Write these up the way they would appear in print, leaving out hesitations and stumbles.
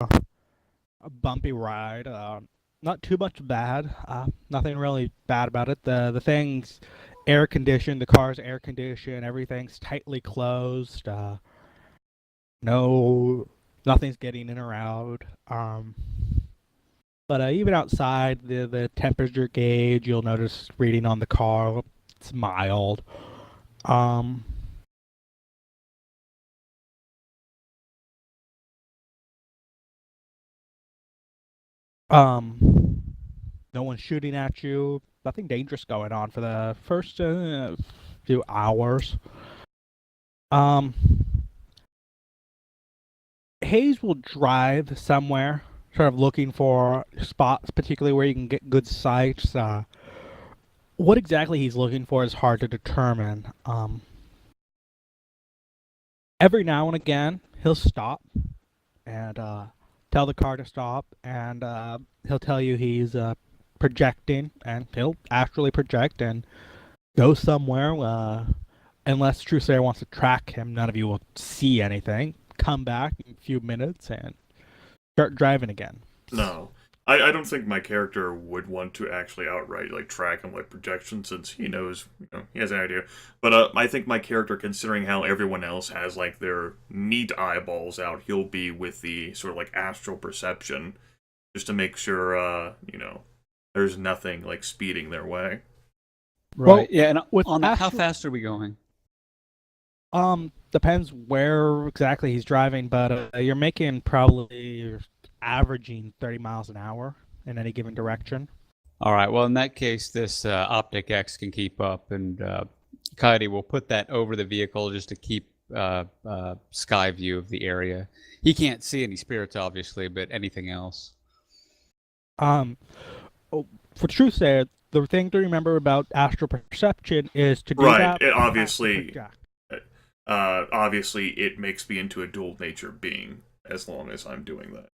a bumpy ride. Not too much bad. Nothing really bad about it. The thing's air conditioned. The car's air conditioned. Everything's tightly closed. No, nothing's getting in or out. But even outside, the temperature gauge you'll notice reading on the car, it's mild. Um, um, no one's shooting at you. Nothing dangerous going on for the first few hours. Um, Hayes will drive somewhere, sort of looking for spots, particularly where you can get good sights. What exactly he's looking for is hard to determine. Every now and again, he'll stop and tell the car to stop, and he'll tell you he's projecting, and he'll actually project and go somewhere. Unless Trusair wants to track him, none of you will see anything. Come back in a few minutes and start driving again. No. I don't think my character would want to actually outright like track him like projection since he knows, he has an idea. But I think my character, considering how everyone else has like their neat eyeballs out, he'll be with the sort of like astral perception just to make sure there's nothing like speeding their way. Right. Well, yeah. And with on how astral, fast are we going? depends where exactly he's driving, but you're making probably averaging 30 miles an hour in any given direction. All right. Well, in that case, this Optic X can keep up, and Coyote will put that over the vehicle just to keep sky view of the area. He can't see any spirits, obviously, but anything else. Um, for Trusair, the thing to remember about astral perception is to do Right. that. It You have to obviously project. obviously it makes me into a dual nature being as long as I'm doing that.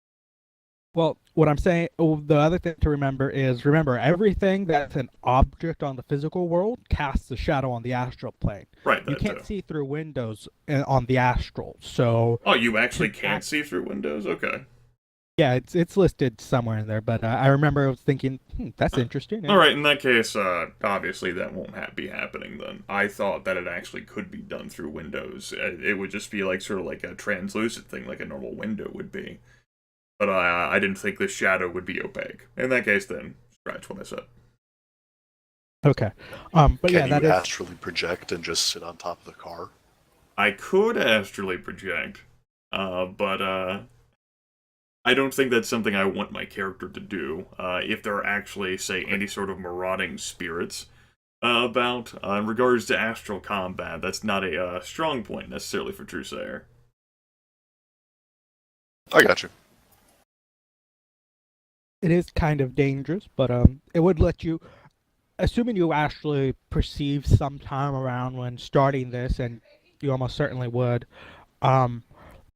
Well, what I'm saying, the other thing to remember is remember everything that's an object on the physical world casts a shadow on the astral plane. Right, You that can't too. see through windows on the astral, so Oh, you actually to can't see through windows? Okay. yeah, it's listed somewhere in there. But I remember I was thinking, that's interesting. All right, in that case, obviously that won't be happening then. I thought that it actually could be done through windows. It would just be like sort of like a translucent thing, like a normal window would be. But I didn't think the shadow would be opaque. In that case, then scratch what I said. Okay, but yeah, Can that you is astrally project and just sit on top of the car? I could astrally project, but I don't think that's something I want my character to do. If there are actually, say, any sort of marauding spirits about, in regards to astral combat, that's not a strong point necessarily for Trusair. I got you. it is kind of dangerous, but it would let you, assuming you actually perceive some time around when starting this, and you almost certainly would, um,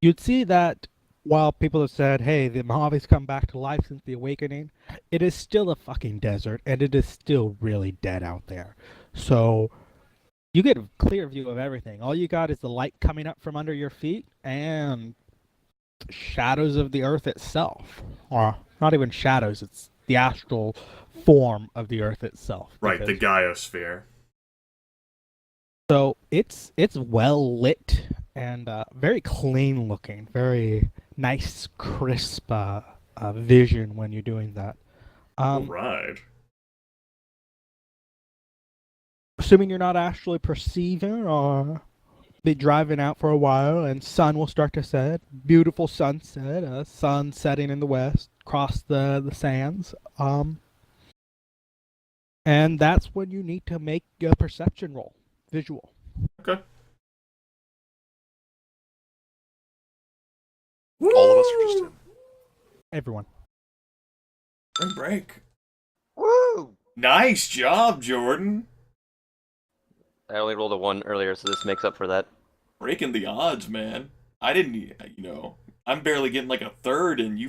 you'd see that while people have said, hey, the Mojave's come back to life since the awakening, it is still a fucking desert, and it is still really dead out there. So you get a clear view of everything. All you got is the light coming up from under your feet and shadows of the earth itself. Or not even shadows, it's the astral form of the earth itself. Right, the Gaiosphere. So it's well lit and very clean looking, very nice, crisp vision when you're doing that. Alright. Assuming you're not actually perceiving or be driving out for a while and sun will start to set, beautiful sunset, sun setting in the west, across the sands. And that's when you need to make a perception roll, visual. Okay. All of us are just in. Everyone. Spring break. Woo! Nice job, Jordan. I only rolled a 1 earlier, so this makes up for that. Breaking the odds, man. I didn't, I'm barely getting like a third, and you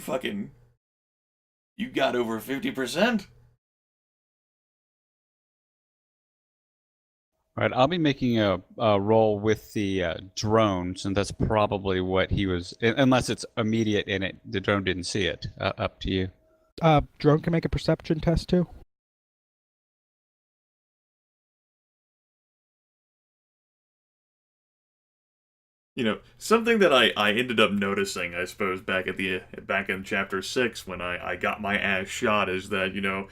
got over 50%. All right, I'll be making a roll with the drone, since that's probably what he was. Unless it's immediate and the drone didn't see it. Up to you. Drone can make a perception test too. Something that I ended up noticing, I suppose, back in chapter 6 when I got my ass shot is that,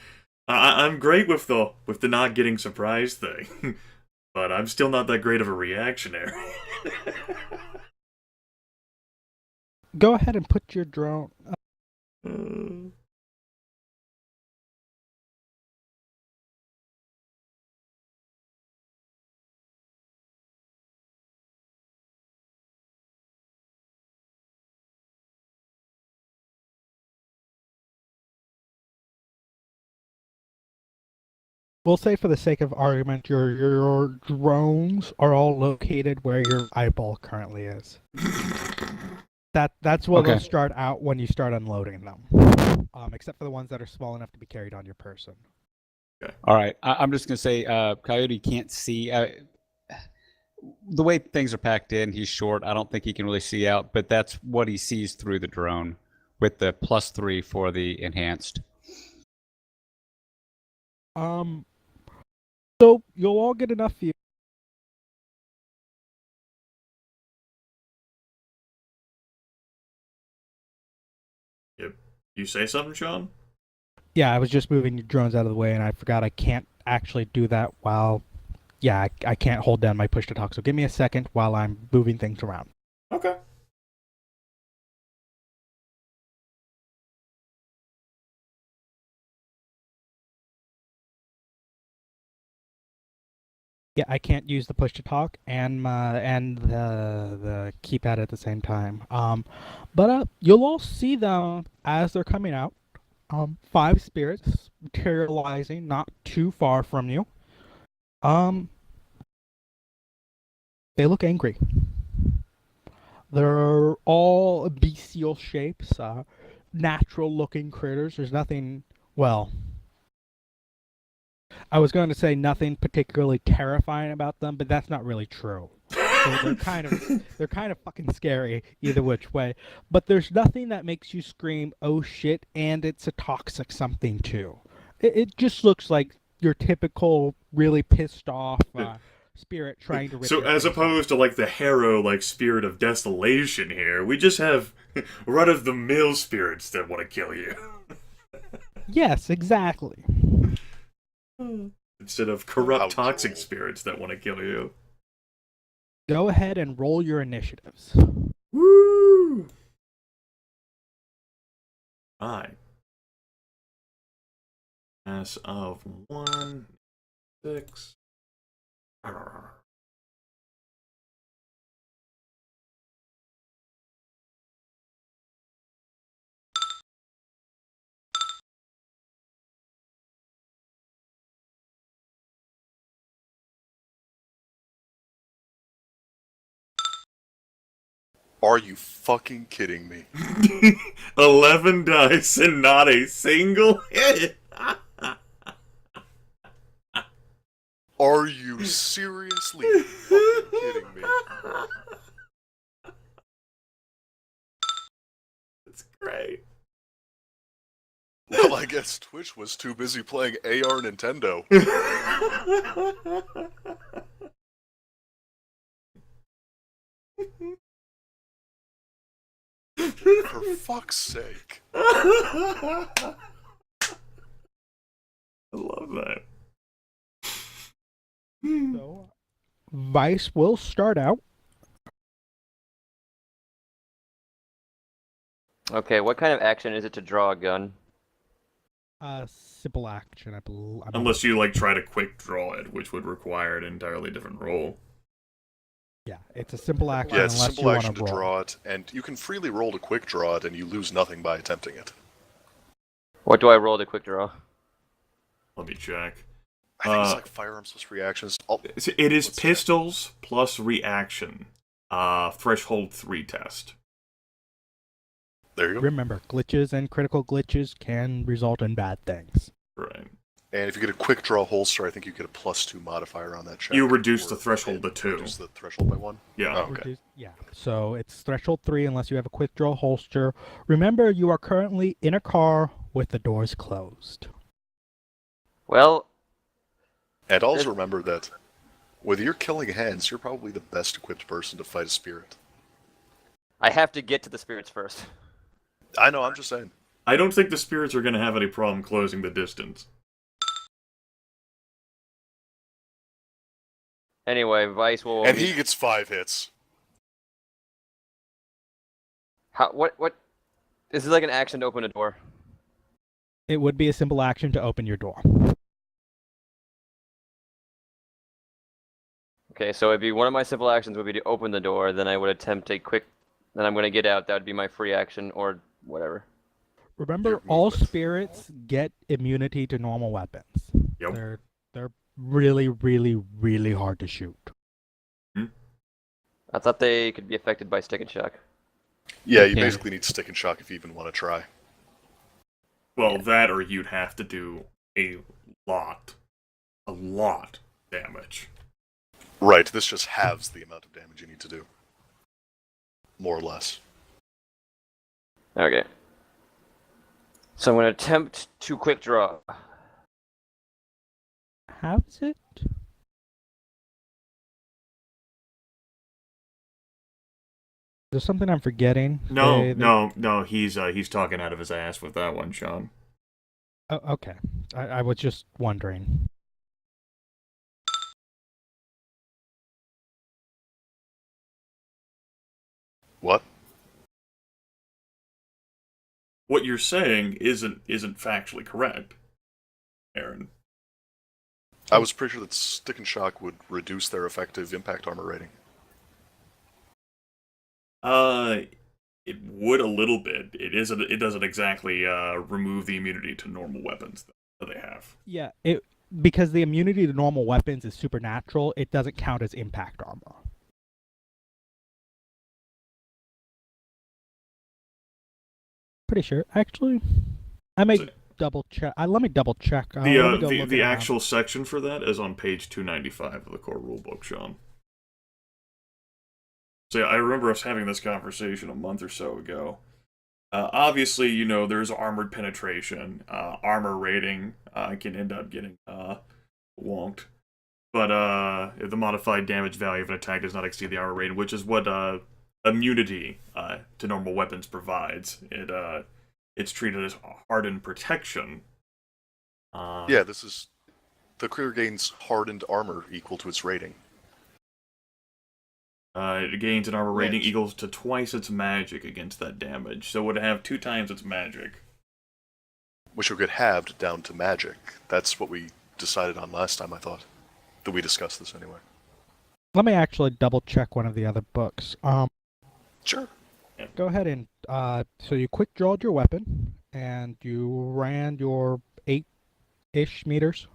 I'm great with the not getting surprised thing, but I'm still not that great of a reactionary. Go ahead and put your drone. We'll say for the sake of argument, your drones are all located where your eyeball currently is. That's where Okay. they'll start out when you start unloading them. Except for the ones that are small enough to be carried on your person. All right, I'm just gonna say, Coyote can't see. The way things are packed in, he's short. I don't think he can really see out, but that's what he sees through the drone, with the +3 for the enhanced. So you'll all get enough view. Yep. You say something, Sean? Yeah, I was just moving your drones out of the way, and I forgot I can't actually do that while. Yeah, I can't hold down my push to talk. So give me a second while I'm moving things around. Okay. Yeah, I can't use the push to talk and the keypad at the same time. But you'll all see them as they're coming out. 5 spirits materializing not too far from you. They look angry. They're all bestial shapes, natural-looking critters. There's nothing. Well, I was going to say nothing particularly terrifying about them, but that's not really true. They're kind of fucking scary either which way. But there's nothing that makes you scream, "Oh shit!" and it's a toxic something too. It just looks like your typical really pissed off spirit trying to rip So your as face opposed to like the harrow like spirit of desolation here, we just have run of the mill spirits that want to kill you. Yes, exactly. Instead of corrupt How toxic cool. spirits that want to kill you. Go ahead and roll your initiatives. Woo! Alright. As of 1, 6. Are you fucking kidding me? 11 dice and not a single hit. Are you seriously fucking kidding me? That's great. Well, I guess Twitch was too busy playing AR Nintendo. For fuck's sake. I love that. So, Vice will start out. Okay, what kind of action is it to draw a gun? Simple action, I believe. Unless you like try to quick draw it, which would require an entirely different roll. Yeah, it's a simple action Yeah, it's a unless simple you want action to roll. draw it, and you can freely roll to quick draw it, and you lose nothing by attempting it. What do I roll to quick draw? Let me check. I think it's like firearms plus reactions. It is Let's check. pistols plus reaction. Threshold 3 test. There you go. Remember, glitches and critical glitches can result in bad things. Right. And if you get a quick draw holster, I think you get a +2 modifier on that check. You reduce the Or threshold to 2. Reduce the threshold by 1? Yeah. Oh, okay. Yeah. So it's threshold 3 unless you have a quick draw holster. Remember, you are currently in a car with the doors closed. Well, And also There's- remember that with your killing hands, you're probably the best equipped person to fight a spirit. I have to get to the spirits first. I know, I'm just saying. I don't think the spirits are going to have any problem closing the distance. Anyway, Vice will. And he gets 5 hits. What? This is like an action to open a door. It would be a simple action to open your door. Okay, so it'd be one of my simple actions would be to open the door. Then I would attempt a quick. Then I'm gonna get out. That would be my free action or whatever. Remember, Your all movement. spirits get immunity to normal weapons. Yep. They're really, really, really hard to shoot. I thought they could be affected by stick and shock. Yeah, you Okay. basically need stick and shock if you even want to try. Well, that or you'd have to do a lot damage. Right, this just halves the amount of damage you need to do. More or less. Okay. So I'm gonna attempt to quick draw. How's it? There's something I'm forgetting. No, he's talking out of his ass with that one, Sean. Oh, okay. I was just wondering. What? What you're saying isn't factually correct, Aaron. I was pretty sure that stick and shock would reduce their effective impact armor rating. It would a little bit. It doesn't exactly remove the immunity to normal weapons that they have. Yeah, because the immunity to normal weapons is supernatural, it doesn't count as impact armor. Pretty sure. Actually, I may So- double check. Let me double check. Let me go look The it up. actual section for that is on page 295 of the core rulebook, Sean. So yeah, I remember us having this conversation a month or so ago. Obviously, you know, there's armored penetration. Armor rating can end up getting wonked. But the modified damage value of an attack does not exceed the armor rating, which is what immunity to normal weapons provides. It's treated as hardened protection. Yeah, this is... The creature gains hardened armor equal to its rating. It gains an armor rating Yes. equals to twice its magic against that damage, so it would have 2 times its magic. Which will get halved down to magic. That's what we decided on last time, I thought. That we discussed this anyway. Let me actually double check one of the other books. Sure. Go ahead and so you quick drawed your weapon and you ran your 8-ish meters.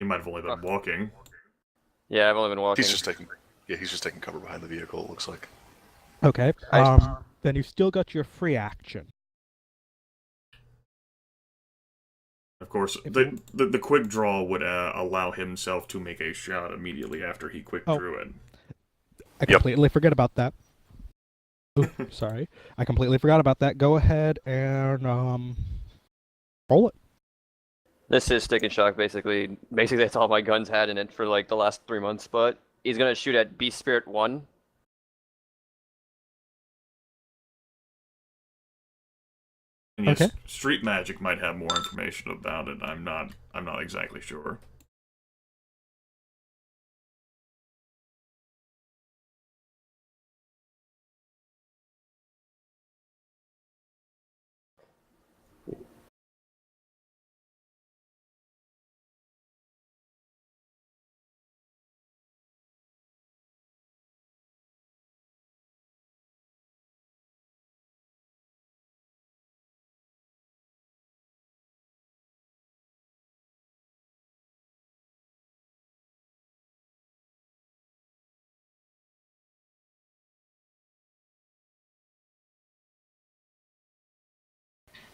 He might have only been walking. Yeah, I've only been walking. He's just taking cover behind the vehicle, it looks like. Okay. I- Then you still got your free action. Of course, If the quick draw would allow himself to make a shot immediately after he quick drew it. I Yep. completely forget about that. Ooh, sorry. I completely forgot about that. Go ahead and roll it. This is stick and shock, basically. Basically, that's all my guns had in it for like the last 3 months. But he's gonna shoot at Beast Spirit 1. And yes, Okay. street magic might have more information about it. I'm not exactly sure.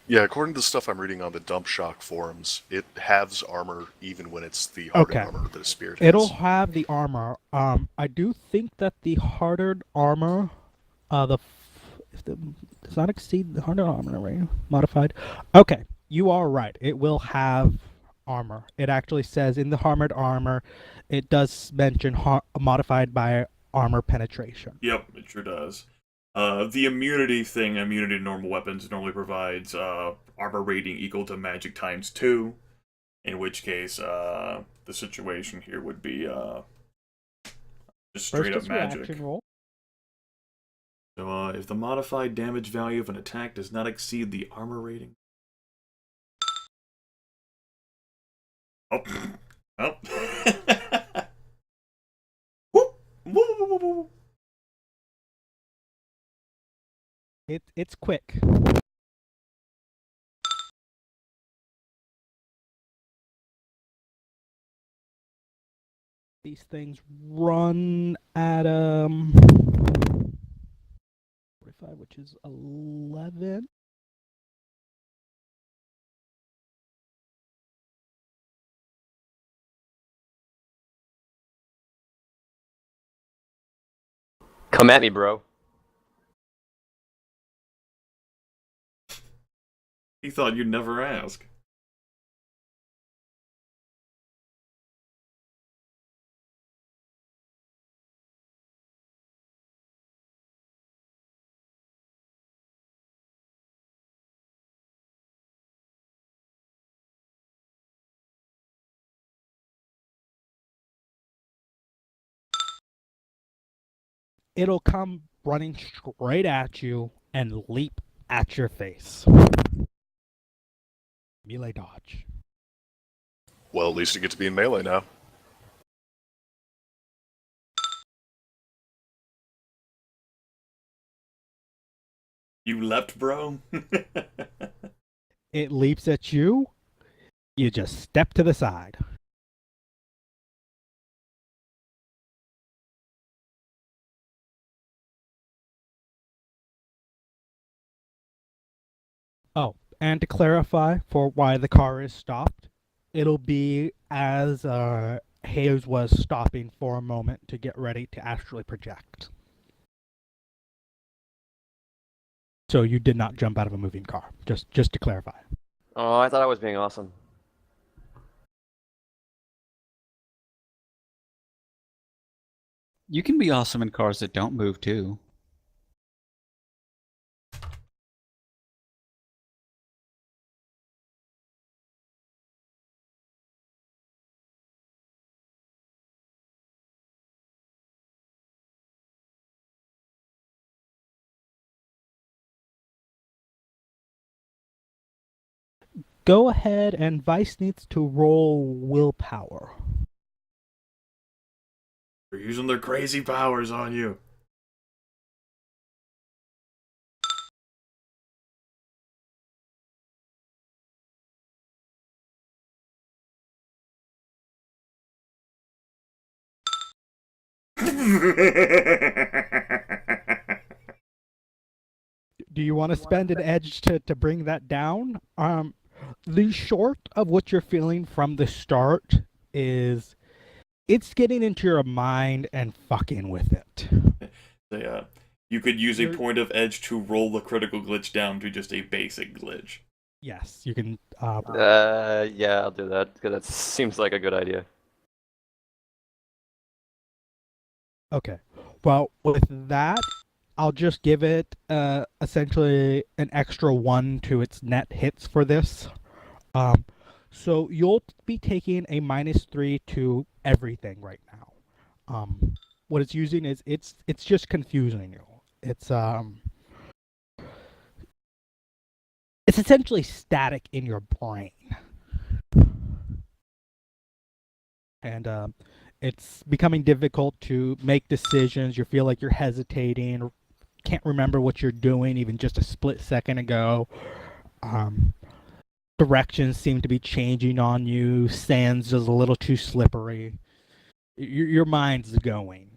Yeah, according to the stuff I'm reading on the Dump Shock forums, it halves armor even when it's the hardened Okay. armor that a spirit It'll has. have the armor. I do think that the hardened armor, if the does not exceed the hardened armor rate modified. Okay, you are right. It will have armor. It actually says in the armored armor, it does mention modified by armor penetration. Yep, it sure does. The immunity thing, immunity to normal weapons, normally provides armor rating equal to magic times 2. In which case, the situation here would be just straight First up is magic. reaction roll. So, if the modified damage value of an attack does not exceed the armor rating. Oh. Oh. Whoop. Whoop, whoop, whoop, whoop. It's quick. These things run at 45, which is 11. Come at me, bro. He thought you'd never ask. It'll come running straight at you and leap at your face. Melee dodge. Well, at least you get to be in melee now. You leapt, bro? It leaps at you. You just step to the side. Oh, and to clarify for why the car is stopped, it'll be as Hayes was stopping for a moment to get ready to actually project. So you did not jump out of a moving car, just to clarify. Oh, I thought I was being awesome. You can be awesome in cars that don't move too. Go ahead, and Vice needs to roll willpower. They're using their crazy powers on you. Do you want to spend an edge to bring that down? The short of what you're feeling from the start is it's getting into your mind and fucking with it. You could use a You're- point of edge to roll the critical glitch down to just a basic glitch. Yes, you can. Yeah, I'll do that because that seems like a good idea. Okay. Well, with that, I'll just give it essentially an extra 1 to its net hits for this. So you'll be taking a -3 to everything right now. What it's using is it's just confusing you. It's essentially static in your brain, and it's becoming difficult to make decisions. You feel like you're hesitating, can't remember what you're doing even just a split second ago. Directions seem to be changing on you. Sand's just a little too slippery. Your mind's going.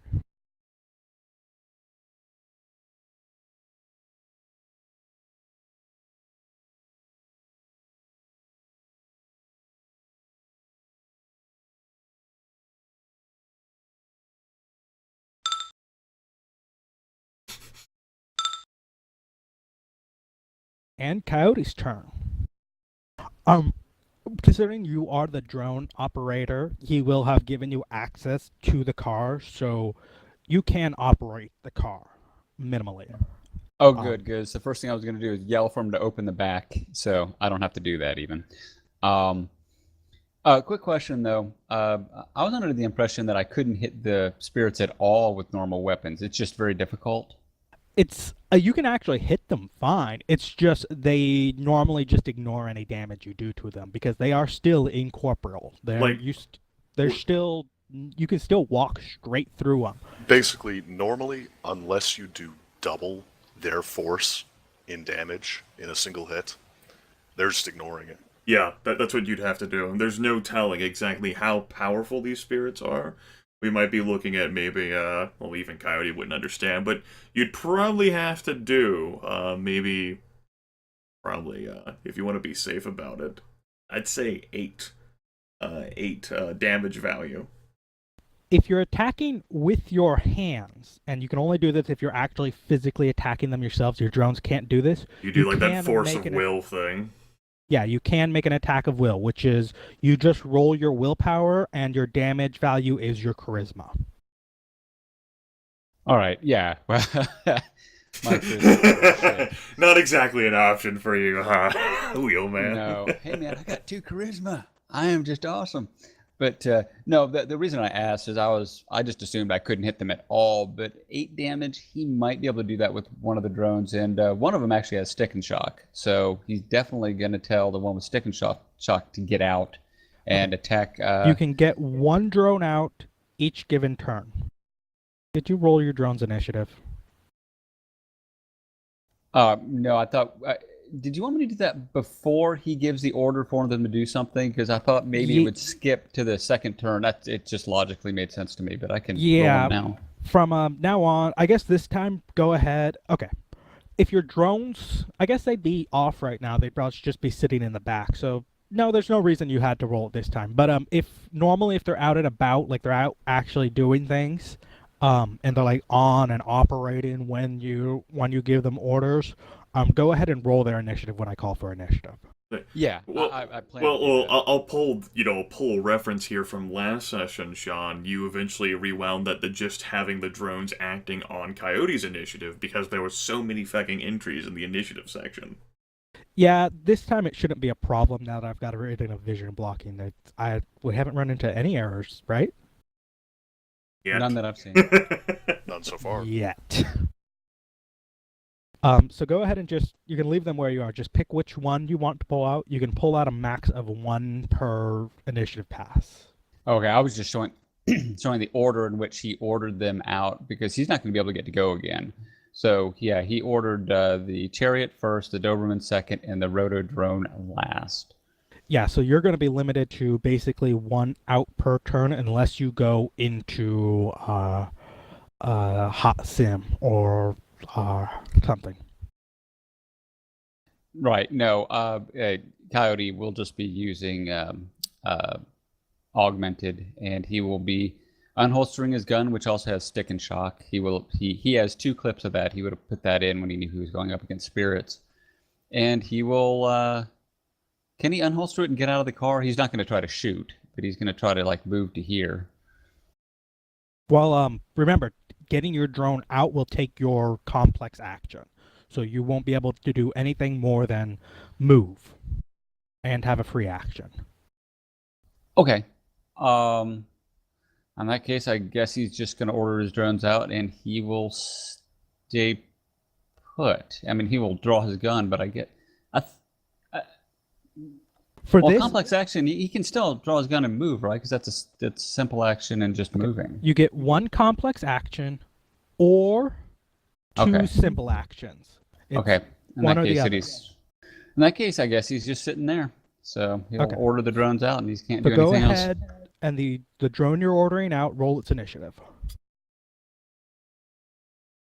And Coyote's turn. Um, Considering you are the drone operator, he will have given you access to the car, so you can operate the car minimally. Oh, Um, good, good. So the first thing I was going to do is yell for him to open the back, so I don't have to do that even. Um, quick question though. I was under the impression that I couldn't hit the spirits at all with normal weapons. It's just very difficult. It's you can actually hit them fine. It's just they normally just ignore any damage you do to them because they are still incorporeal. Like, They're still you can still walk straight through them. Basically, normally, unless you do double their force in damage in a single hit, they're just ignoring it. yeah, that's what you'd have to do. And there's no telling exactly how powerful these spirits are. We might be looking at maybe, well, even Coyote wouldn't understand, but you'd probably have to do, if you want to be safe about it, I'd say 8 damage value. If you're attacking with your hands, and you can only do this if you're actually physically attacking them yourselves, your drones can't do this. You do like that can force make of an- will thing. Yeah, you can make an attack of will, which is you just roll your willpower and your damage value is your charisma. All right, yeah. Well, my charisma. Not exactly an option for you, huh? Wheelman. No. Hey, man, I got 2 charisma. I am just awesome. But no, the reason I asked is I just assumed I couldn't hit them at all. But 8 damage, he might be able to do that with one of the drones, and one of them actually has stick and shock. So he's definitely going to tell the one with stick and shock to get out and attack. You can get one drone out each given turn. Did you roll your drone's initiative? No, I thought. Did you want me to do that before he gives the order for them to do something? Because I thought maybe it would skip to the second turn. It just logically made sense to me, but I can roll Yeah. them now. From now on, I guess this time, go ahead. Okay. If your drones, I guess they'd be off right now. They'd probably just be sitting in the back. So no, there's no reason you had to roll it this time. But if they're out and about, like they're out actually doing things, and they're like on and operating when you give them orders, go ahead and roll their initiative when I call for initiative. Yeah, Well, I plan to do that. I'll pull a reference here from last session, Sean. You eventually rewound that just having the drones acting on Coyote's initiative because there were so many fucking entries in the initiative section. Yeah, this time it shouldn't be a problem now that I've got it in a vision blocking. We haven't run into any errors, right? Yet. None that I've seen. None so far. Yet. So go ahead and you can leave them where you are. Just pick which one you want to pull out. You can pull out a max of 1 per initiative pass. Okay, I was just showing the order in which he ordered them out because he's not going to be able to get to go again. So yeah, he ordered the chariot first, the Doberman second, and the roto drone last. Yeah, so you're going to be limited to basically 1 out per turn unless you go into hot sim or something. Right. No. Coyote will just be using augmented, and he will be unholstering his gun, which also has stick and shock. He has 2 clips of that. He would have put that in when he knew he was going up against spirits, and he will. Can he unholster it and get out of the car? He's not going to try to shoot, but he's going to try to move to here. Well, remember, getting your drone out will take your complex action. So you won't be able to do anything more than move and have a free action. Okay. In that case, I guess he's just going to order his drones out, and he will stay put. I mean, he will draw his gun, but For well, this, complex action, he can still draw his gun and move, right? Because that's simple action and just moving. you get 1 complex action or 2 Okay. simple actions. It's Okay. In one that or the case, other. in that case, I guess he's just sitting there. So he'll Okay. order the drones out, and he can't So do go anything else. ahead and the drone you're ordering out, roll its initiative.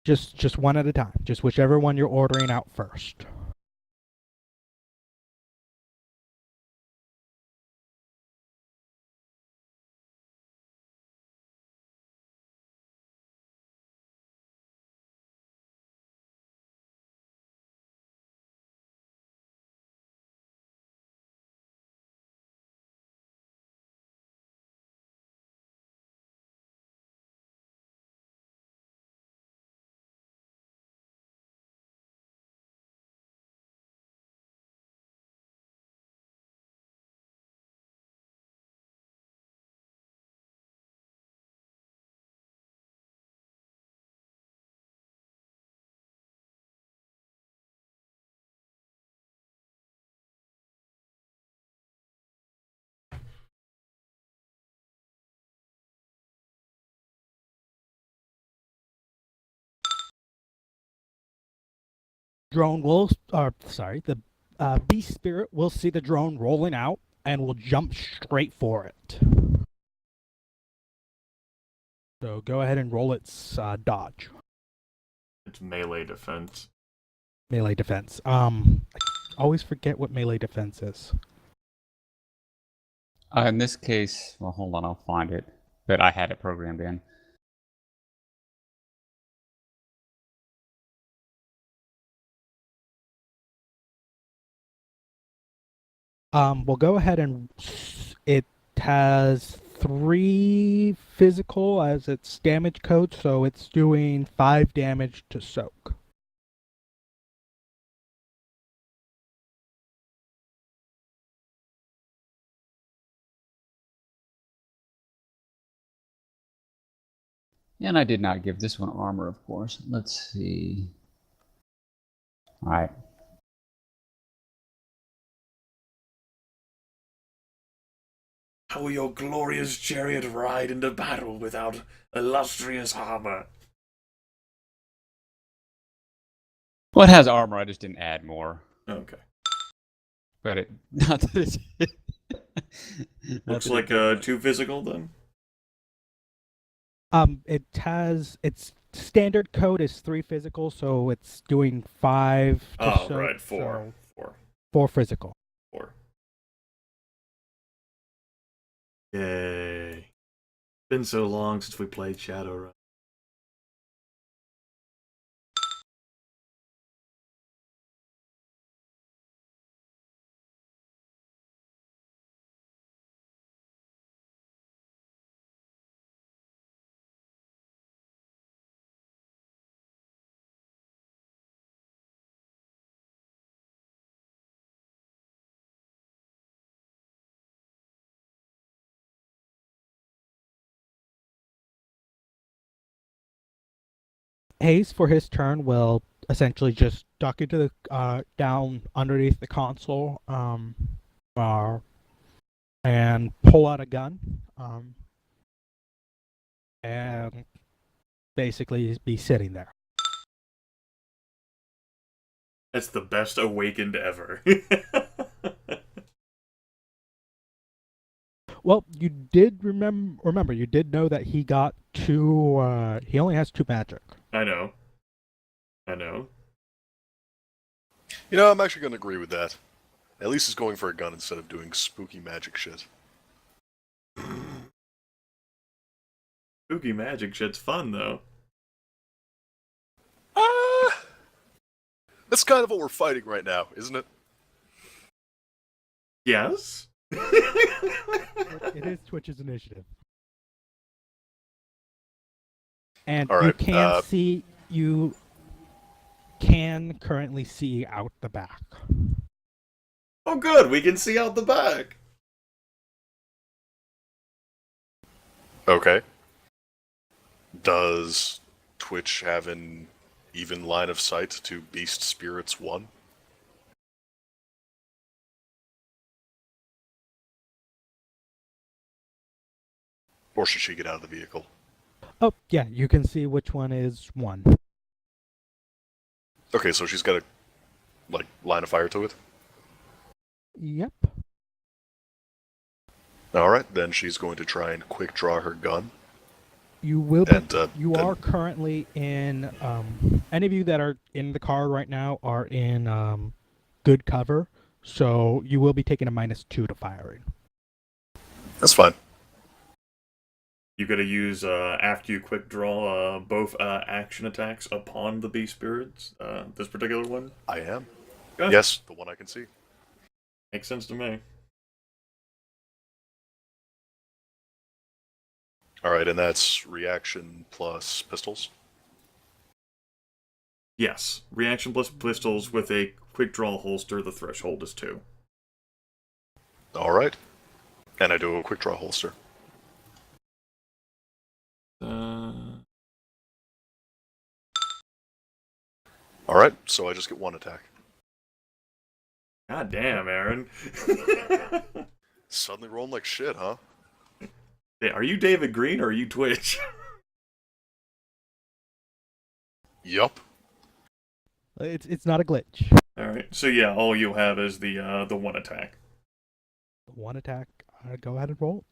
Just one at a time. Just whichever one you're ordering out first. drone will, the beast spirit will see the drone rolling out and will jump straight for it. So go ahead and roll its dodge. It's melee defense. Melee defense. I always forget what melee defense is. In this case, well, hold on, I'll find it. But I had it programmed in. We'll go ahead and it has 3 physical as its damage code, so it's doing 5 damage to soak. And I did not give this one armor, of course. Let's see. All right. How will your glorious chariot ride into battle without illustrious armor? Well, it has armor. I just didn't add more. Okay. But it not that it Looks like 2 physical then. It has its standard code is 3 physical, so it's doing 5 to Oh, soak, right, 4. so 4 physical. 4. Yay. Been so long since we played Shadowrun. Hayes, for his turn, will essentially just duck into the down underneath the console, and pull out a gun, and basically be sitting there. That's the best awakened ever. Well, you did remember you did know that he got 2. He only has 2 magic. I know. You know, I'm actually going to agree with that. At least he's going for a gun instead of doing spooky magic shit. Spooky magic shit's fun, though. That's kind of what we're fighting right now, isn't it? Yes? It is Twitch's initiative. And All right, you can currently see out the back. Oh, good. We can see out the back. Okay. Does Twitch have an even line of sight to Beast Spirits 1? Or should she get out of the vehicle? Oh, yeah, you can see which one is 1. Okay, so she's got a, line of fire to it? Yep. Alright, then she's going to try and quick draw her gun. You will be, And, you are currently in, any of you that are in the car right now are in good cover, so you will be taking a -2 to firing. That's fine. You gotta use, after you quick draw, both action attacks upon the beast spirits. This particular one? I am. Good. Yes, the one I can see. Makes sense to me. Alright, and that's reaction plus pistols? Yes. Reaction plus pistols with a quick draw holster, the threshold is 2. Alright. And I do a quick draw holster. Alright, so I just get 1 attack. God damn, Aaron. Suddenly rolling like shit, huh? Hey, are you David Green or are you Twitch? Yup. It's not a glitch. All right. So yeah, all you'll have is the one attack. One attack. Go ahead and roll.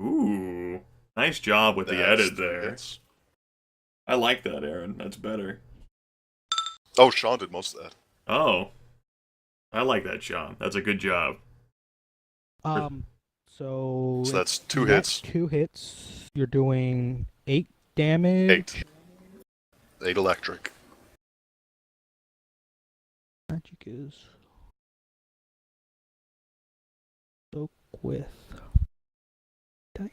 Ooh, nice job with the That's edit 3 there. hits. I like that, Aaron. That's better. Oh, Sean did most of that. Oh, I like that, Sean. That's a good job. So So that's 2 net hits. 2 hits. You're doing 8 damage. 8. 8 electric. Magic is soak with type.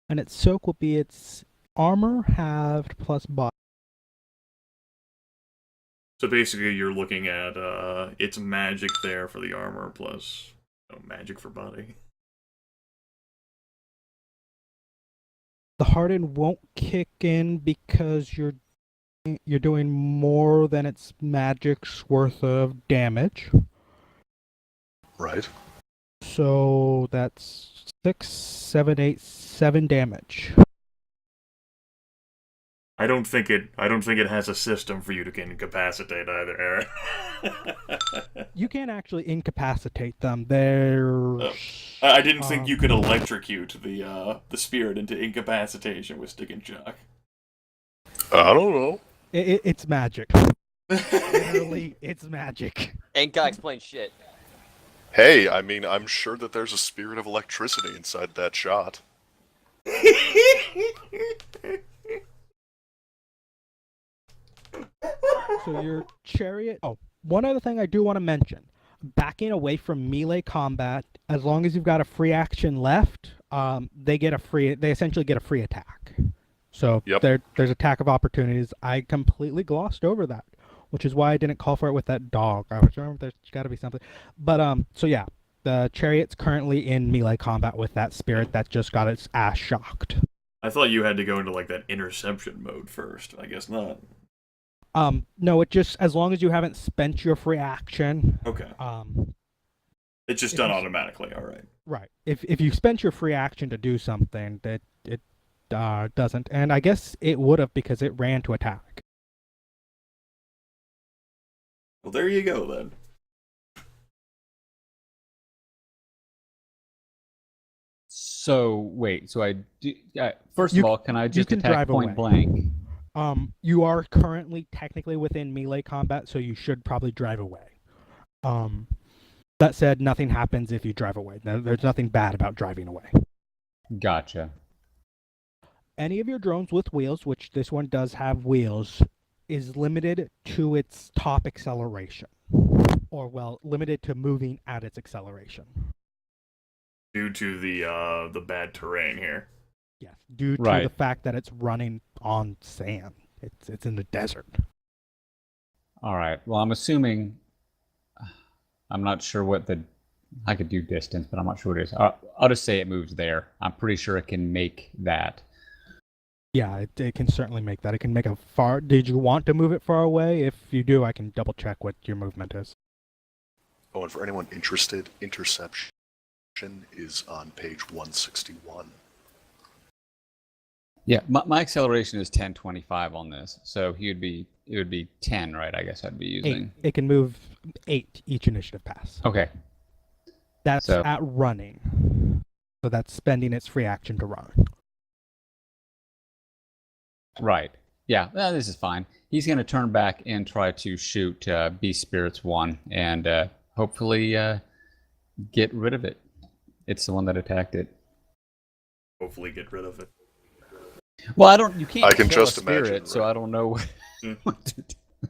And its soak will be its armor halved plus body. So basically, you're looking at its magic there for the armor plus magic for body. The harden won't kick in because you're doing more than its magic's worth of damage. Right. So that's 6, 7, 8, 7 damage. I don't think it has a system for you to incapacitate either, Aaron. You can't actually incapacitate them. There's I didn't think you could electrocute the spirit into incapacitation with stick and shock. I don't know. It's magic. Literally, it's magic. Ain't gotta explain shit. Hey, I mean, I'm sure that there's a spirit of electricity inside that shot. So your chariot. Oh, one other thing I do want to mention: backing away from melee combat, as long as you've got a free action left, they essentially get a free attack. So Yep. there's attack of opportunities. I completely glossed over that, which is why I didn't call for it with that dog. I was remember there's got to be something, but so yeah, the chariot's currently in melee combat with that spirit that just got its ass shocked. I thought you had to go into like that interception mode first. I guess not. No, it just as long as you haven't spent your free action. Okay. It's just if done you- automatically. All right. Right. If you spent your free action to do something, that it doesn't, and I guess it would have because it ran to attack. Well, there you go then. So wait, so I do. First You of all, can I just can attack drive point away. blank? You are currently technically within melee combat, so you should probably drive away. That said, nothing happens if you drive away. There's nothing bad about driving away. Gotcha. Any of your drones with wheels, which this one does have wheels, is limited to its top acceleration. Or, well, limited to moving at its acceleration. Due to the bad terrain here. Yes, due to Right. the fact that it's running on sand. It's in the desert. All right. Well, I'm assuming. I'm not sure what the. I could do distance, but I'm not sure what it is. I'll just say it moves there. I'm pretty sure it can make that. Yeah, it can certainly make that. It can make a far. Did you want to move it far away? If you do, I can double check what your movement is. Oh, and for anyone interested, interception is on page 161. Yeah, my acceleration is 1025 on this, so it would be 10, right? I guess I'd be using. 8. It can move 8 each initiative pass. Okay. That's So- at running. So that's spending its free action to run. Right. Yeah, this is fine. He's going to turn back and try to shoot Beast Spirits 1 and hopefully get rid of it. It's the one that attacked it. Hopefully, get rid of it. Well, you can't I can kill just a spirit, imagine, so right? I don't know Hmm. what to do.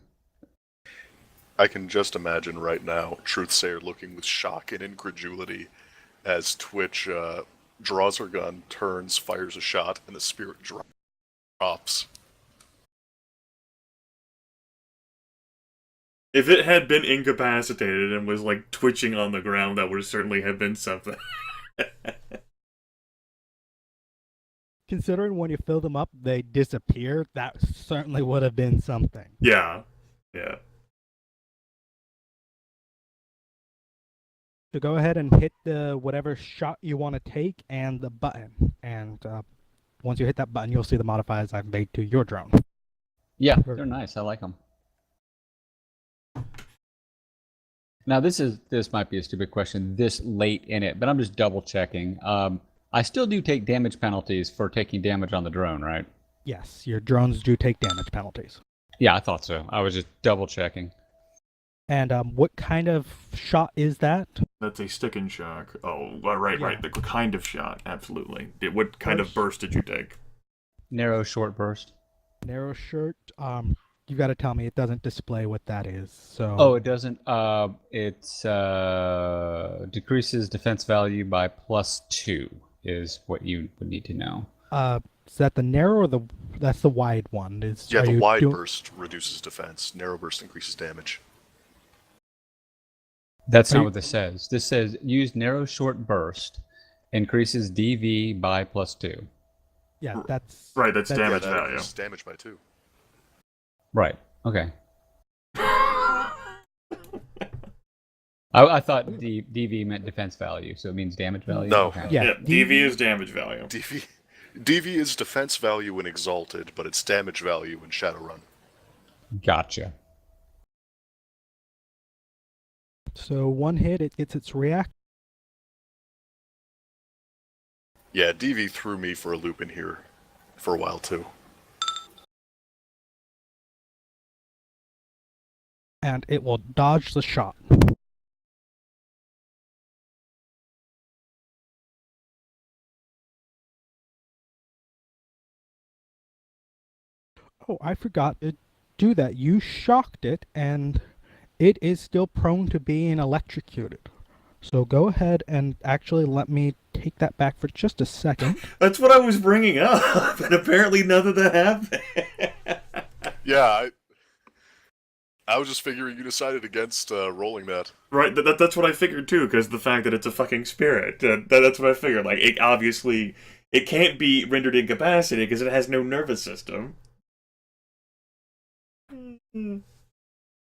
I can just imagine right now Truthsayer looking with shock and incredulity as Twitch draws her gun, turns, fires a shot, and the spirit drops. If it had been incapacitated and was like twitching on the ground, that would certainly have been something. Considering when you fill them up, they disappear. That certainly would have been something. Yeah. Yeah. So go ahead and hit the whatever shot you want to take and the button. And once you hit that button, you'll see the modifiers I've made to your drone. Yeah, Sure. they're nice. I like them. Now this might be a stupid question this late in it, but I'm just double checking. I still do take damage penalties for taking damage on the drone, right? Yes, your drones do take damage penalties. Yeah, I thought so. I was just double checking. And what kind of shot is that? That's a stick and shock. Oh, right. Yeah. The kind of shot, absolutely. What kind of burst did you take? Narrow short burst. Narrow shirt. You got to tell me it doesn't display what that is. So. Oh, it doesn't. It's decreases defense value by +2 is what you would need to know. Is that the narrow or that's the wide one? Yeah, the wide burst reduces defense. Narrow burst increases damage. That's not what this says. This says use narrow short burst, increases DV by +2. Yeah, that's right. That's damage that value. increases damage by 2. Right. Okay. I thought the DV meant defense value, so it means damage value. No. Okay. Yeah, DV is damage value. DV is defense value when exalted, but it's damage value in Shadowrun. Gotcha. So one hit, it gets its react. Yeah, DV threw me for a loop in here for a while too. And it will dodge the shot. Oh, I forgot to do that. You shocked it, and it is still prone to being electrocuted. So go ahead and actually let me take that back for just a second. That's what I was bringing up, and apparently none of that happened. Yeah, I was just figuring you decided against rolling that. Right, that's what I figured too, because the fact that it's a fucking spirit. That's what I figured. Like, it can't be rendered incapacitated because it has no nervous system.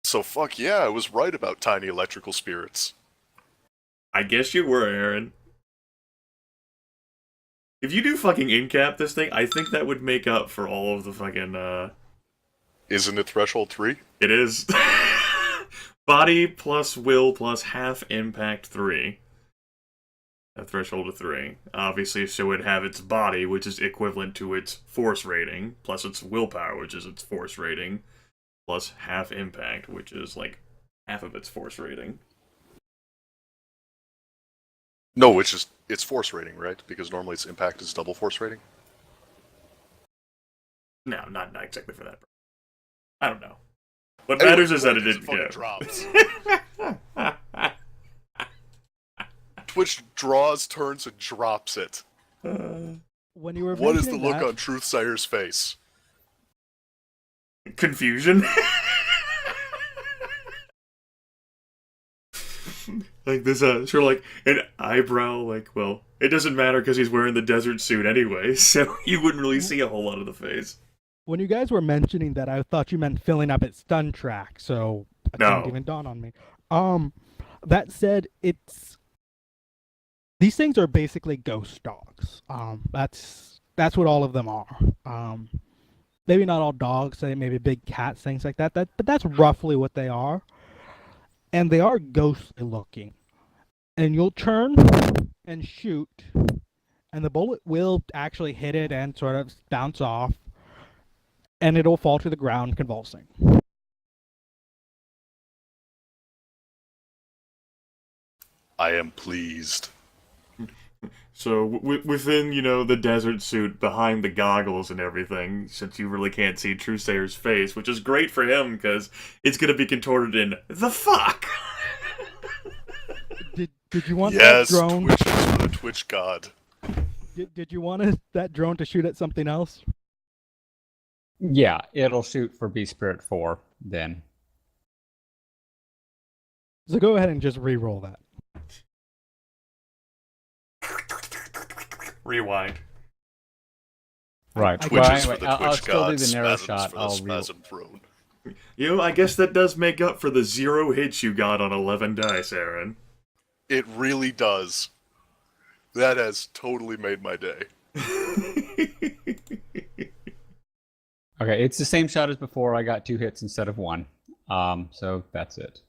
So fuck yeah, I was right about tiny electrical spirits. I guess you were, Aaron. If you do fucking incap this thing, I think that would make up for all of the fucking, Isn't it threshold 3? It is. Body plus will plus half impact 3. A threshold of 3. Obviously, so it would have its body, which is equivalent to its force rating, plus its willpower, which is its force rating, plus half impact, which is like half of its force rating. No, it's force rating, right? Because normally its impact is double force rating. No, not exactly for that. I don't know. What matters is that it didn't go. Drops. Twitch draws, turns, and drops it. When you were What is the mentioning look that, on Truthsire's face? Confusion. Like this, sort of like an eyebrow, like, well, it doesn't matter because he's wearing the desert suit anyway, so you wouldn't really see a whole lot of the face. when you guys were mentioning that, I thought you meant filling up its stun track, so it didn't even dawn on me. That said, these things are basically ghost dogs. That's what all of them are. Maybe not all dogs, maybe big cats, things like that. But that's roughly what they are. And they are ghostly looking. And you'll turn and shoot, and the bullet will actually hit it and sort of bounce off, and it'll fall to the ground convulsing. I am pleased. So within, the desert suit, behind the goggles and everything, since you really can't see Truthsayer's face, which is great for him because it's going to be contorted in the fuck. Did you want Yes, that drone? Twitch is for the Twitch god. Did you want that drone to shoot at something else? Yeah, it'll shoot for B Spirit 4 then. So go ahead and just re-roll that. Rewind. Right. Twitch Well, is for anyway, the I'll Twitch still do god, the narrow spasms shot. for the I'll spasm throne. I guess that does make up for the 0 hits you got on 11 dice, Aaron. It really does. That has totally made my day. Okay, it's the same shot as before. I got 2 hits instead of 1. So that's it.